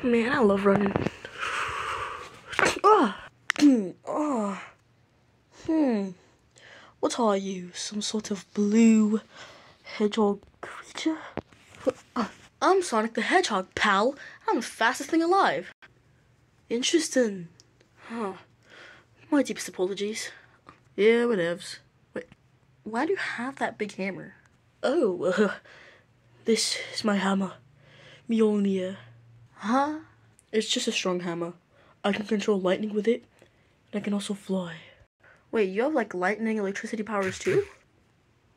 Man, I love running. What are you? Some sort of blue hedgehog creature? I'm Sonic the Hedgehog, pal. I'm the fastest thing alive. Interesting. Huh. My deepest apologies. Yeah, whatevs. Wait, why do you have that big hammer? Oh, this is my hammer. Mjolnir. Huh? It's just a strong hammer. I can control lightning with it, and I can also fly. Wait, you have like lightning, electricity powers too?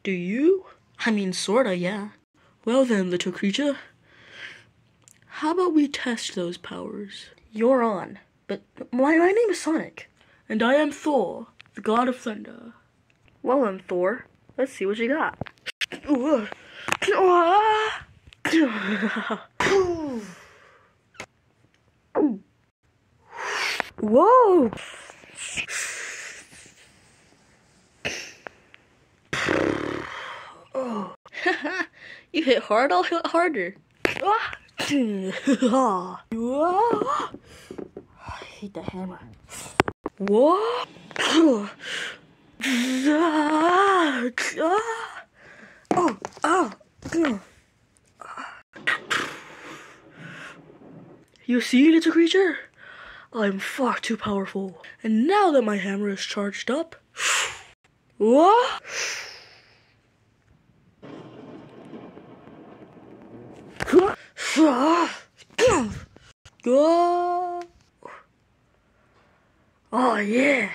Do you? I mean, sorta, yeah. Well then, little creature. How about we test those powers? You're on. But my name is Sonic. And I am Thor, the god of thunder. Well then, Thor, let's see what you got. Whoa! Oh. You hit hard, I'll hit harder. I hate the hammer. Whoa! You see, little creature? I'm far too powerful. And now that my hammer is charged up, what? Oh yeah.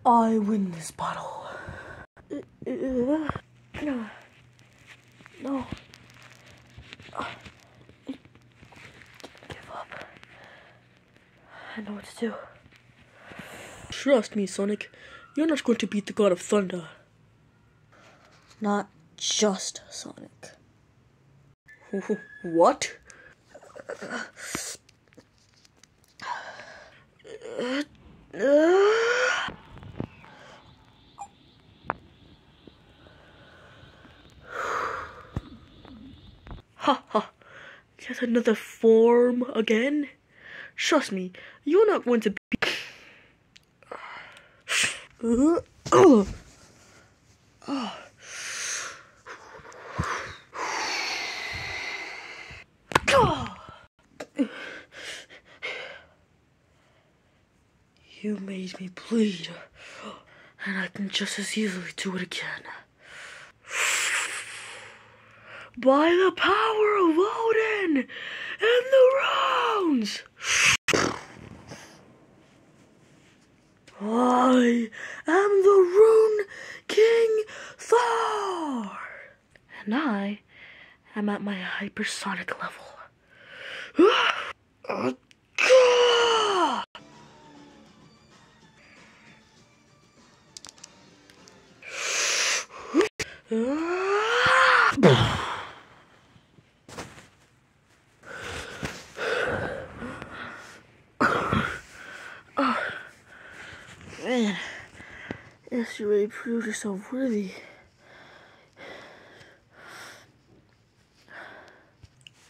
I win this battle. No. Give up. I know what to do. Trust me, Sonic. You're not going to beat the god of thunder. Not just Sonic. What? Ha ha. Yet another form again? Trust me, you're not going to be... You made me bleed, and I can just as easily do it again. By the power of Odin and the runes! I am the Rune King Thor! And I am at my hypersonic level. Man, yes, you really proved yourself worthy.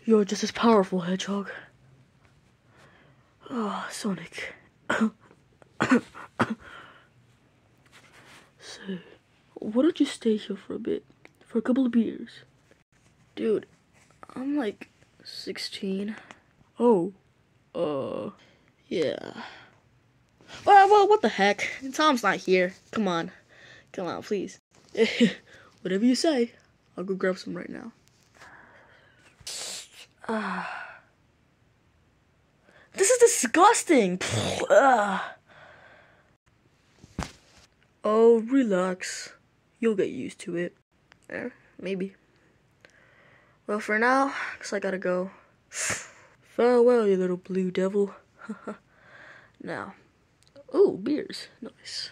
You're just as powerful, Hedgehog. Oh, Sonic. So, why don't you stay here for a bit? For a couple of beers? Dude, I'm like 16. Oh, yeah. Well, what the heck? Tom's not here. Come on, please. Whatever you say. I'll go grab some right now. This is disgusting. Oh, relax. You'll get used to it. Maybe. Well, for now, cause I gotta go. Farewell, you little blue devil. Now. Oh, beers. Nice.